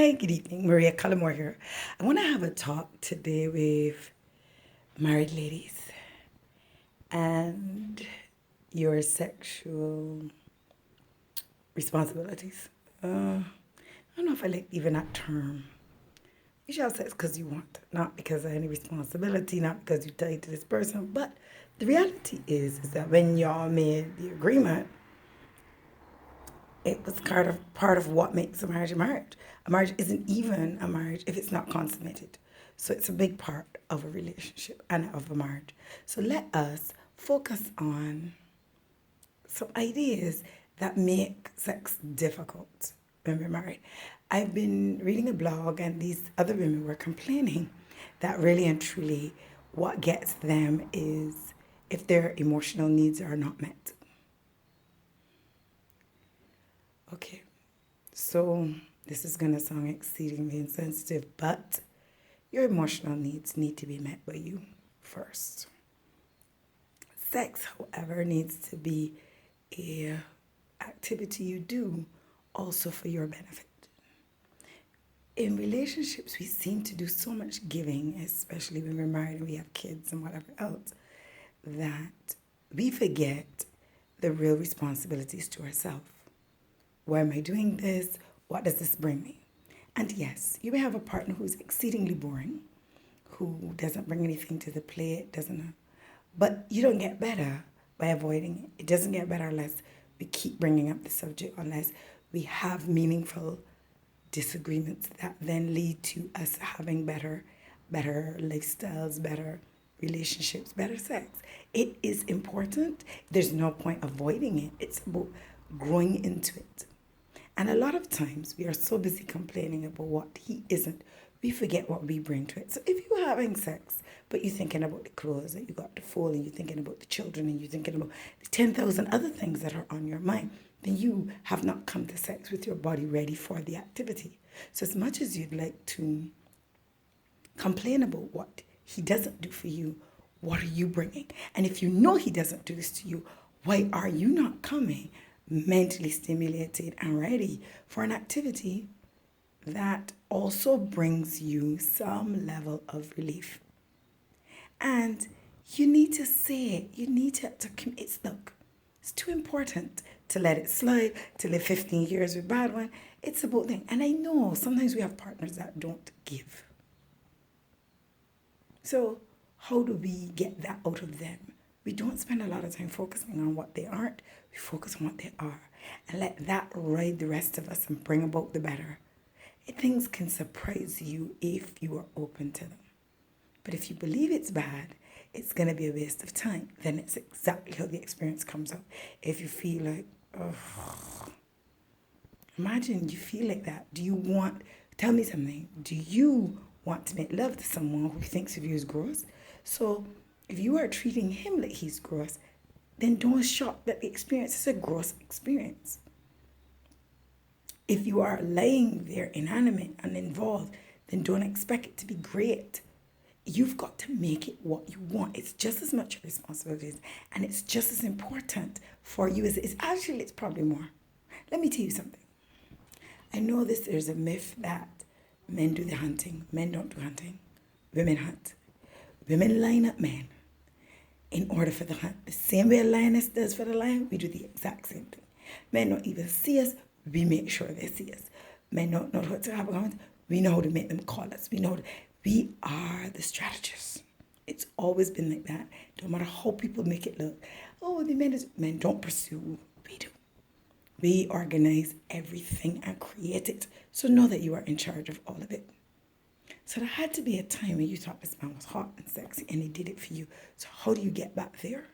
Hi, good evening. Maria Cullimore here. I want to have a talk today with married ladies and your sexual responsibilities. I don't know if I like even that term. You should have sex because you want, not because of any responsibility, not because you're tied to this person. But the reality is that when y'all made the agreement, it was part of what makes a marriage a marriage. A marriage isn't even a marriage if it's not consummated. So it's a big part of a relationship and of a marriage. So let us focus on some ideas that make sex difficult when we're married. I've been reading a blog, and these other women were complaining that really and truly what gets them is if their emotional needs are not met. Okay, so this is going to sound exceedingly insensitive, but your emotional needs need to be met by you first. Sex, however, needs to be a activity you do also for your benefit. In relationships, we seem to do so much giving, especially when we're married and we have kids and whatever else, that we forget the real responsibilities to ourselves. Why am I doing this? What does this bring me? And yes, you may have a partner who's exceedingly boring, who doesn't bring anything to the plate, doesn't, but you don't get better by avoiding it. It doesn't get better unless we keep bringing up the subject, unless we have meaningful disagreements that then lead to us having better lifestyles, better relationships, better sex. It is important. There's no point avoiding it. It's about growing into it. And a lot of times we are so busy complaining about what he isn't, we forget what we bring to it. So if you're having sex, but you're thinking about the clothes that you got to fold, and you're thinking about the children, and you're thinking about the 10,000 other things that are on your mind, then you have not come to sex with your body ready for the activity. So as much as you'd like to complain about what he doesn't do for you, what are you bringing? And if you know he doesn't do this to you, why are you not coming mentally stimulated and ready for an activity that also brings you some level of relief? And you need to say it. You need to it's look, it's too important to let it slide, to live 15 years with bad one. It's about thing. And I know sometimes we have partners that don't give. So how do we get that out of them? We don't spend a lot of time focusing on what they aren't. We focus on what they are. And let that ride the rest of us and bring about the better. Things can surprise you if you are open to them. But if you believe it's bad, it's going to be a waste of time. Then it's exactly how the experience comes out. If you feel like, oh, imagine you feel like that. Tell me something. Do you want to make love to someone who thinks of you as gross? So if you are treating him like he's gross, then don't shock that the experience is a gross experience. If you are laying there inanimate and involved, then don't expect it to be great. You've got to make it what you want. It's just as much your responsibility, and it's just as important for you as it is. Actually, it's probably more. Let me tell you something. I know there's a myth that men do the hunting. Men don't do hunting. Women hunt. Women line up men in order for the hunt. The same way a lioness does for the lion, we do the exact same thing. Men don't even see us, we make sure they see us. Men don't know what to have on. We know how to make them call us. We are the strategists. It's always been like that. No matter how people make it look. Oh, the men don't pursue. We do. We organize everything and create it. So know that you are in charge of all of it. So there had to be a time when you thought this man was hot and sexy and he did it for you. So how do you get back there?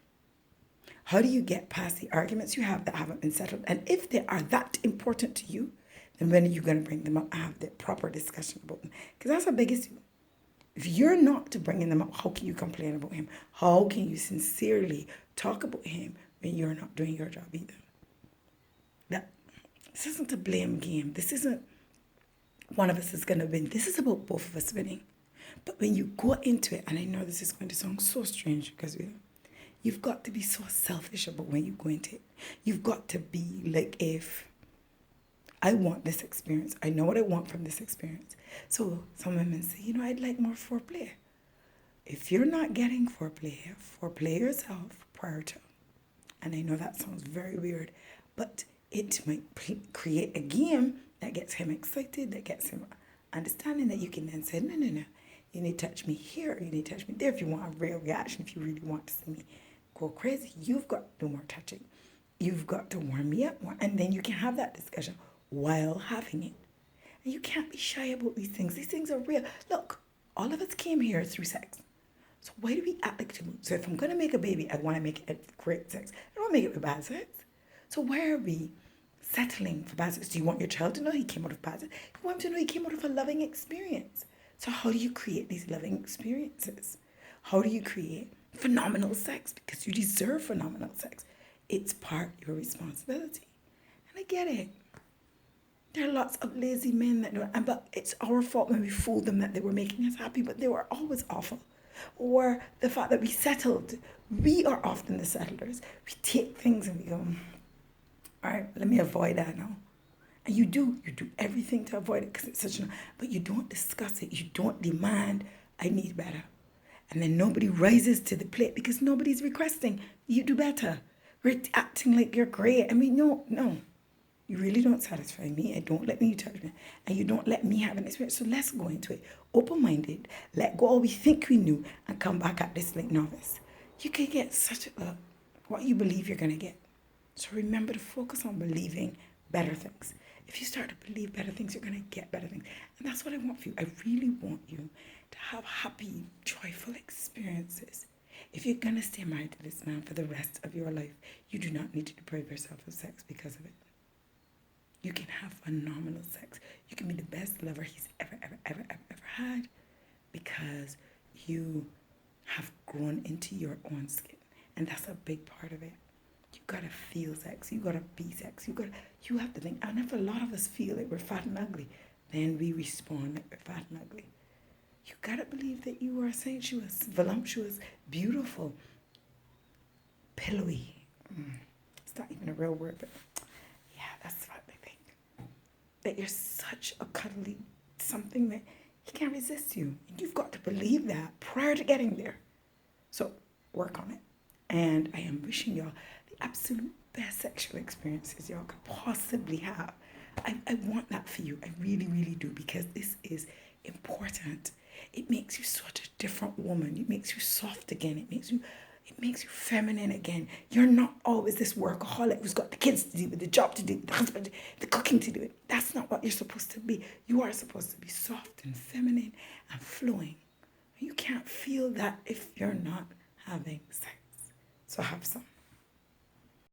How do you get past the arguments you have that haven't been settled? And if they are that important to you, then when are you going to bring them up and have the proper discussion about them? Because that's a big issue. If you're not to bringing them up, how can you complain about him? How can you sincerely talk about him when you're not doing your job either? This isn't a blame game. This isn't one of us is going to win. This is about both of us winning. But when you go into it, and I know this is going to sound so strange because you've got to be so selfish about when you go into it. You've got to be like if I want this experience. I know what I want from this experience. So some women say, I'd like more foreplay. If you're not getting foreplay yourself prior to. And I know that sounds very weird, but it might create a game that gets him excited, that gets him understanding that you can then say, no. You need to touch me here, you need to touch me there. If you want a real reaction, if you really want to see me go crazy, you've got to do more touching. You've got to warm me up more. And then you can have that discussion while having it. And you can't be shy about these things. These things are real. Look, all of us came here through sex. So why do we act like taboo? So if I'm going to make a baby, I want to make it great sex. I don't want to make it with bad sex. So why are we settling for bad sex? Do you want your child to know he came out of bad sex? You want him to know he came out of a loving experience. So how do you create these loving experiences? How do you create phenomenal sex? Because you deserve phenomenal sex. It's part of your responsibility. And I get it. There are lots of lazy men that do it, but it's our fault when we fooled them that they were making us happy, but they were always awful. Or the fact that we settled. We are often the settlers. We take things and we go, all right, let me avoid that now. And you do everything to avoid it because it's such but you don't discuss it. You don't demand, I need better. And then nobody rises to the plate because nobody's requesting, you do better. We're acting like you're great. I mean, no. You really don't satisfy me. I don't let me touch me. And you don't let me have an experience. So let's go into it open-minded. Let go all we think we knew and come back at this like novice. You can get such what you believe you're going to get. So remember to focus on believing better things. If you start to believe better things, you're going to get better things. And that's what I want for you. I really want you to have happy, joyful experiences. If you're going to stay married to this man for the rest of your life, you do not need to deprive yourself of sex because of it. You can have phenomenal sex. You can be the best lover he's ever had because you have grown into your own skin. And that's a big part of it. You gotta feel sex. You gotta be sex. You have to think. And if a lot of us feel like we're fat and ugly, then we respond like we're fat and ugly. You gotta believe that you are sensuous, voluptuous, beautiful, pillowy. It's not even a real word, but yeah, that's what I think. That you're such a cuddly something that he can't resist you. And you've got to believe that prior to getting there. So work on it. And I am wishing y'all the absolute best sexual experiences y'all could possibly have. I want that for you. I really, really do, because this is important. It makes you such a different woman. It makes you soft again. It makes you feminine again. You're not always this workaholic who's got the kids to do with, the job to do, the husband, the cooking to do it. That's not what you're supposed to be. You are supposed to be soft and feminine and flowing. You can't feel that if you're not having sex. So have some.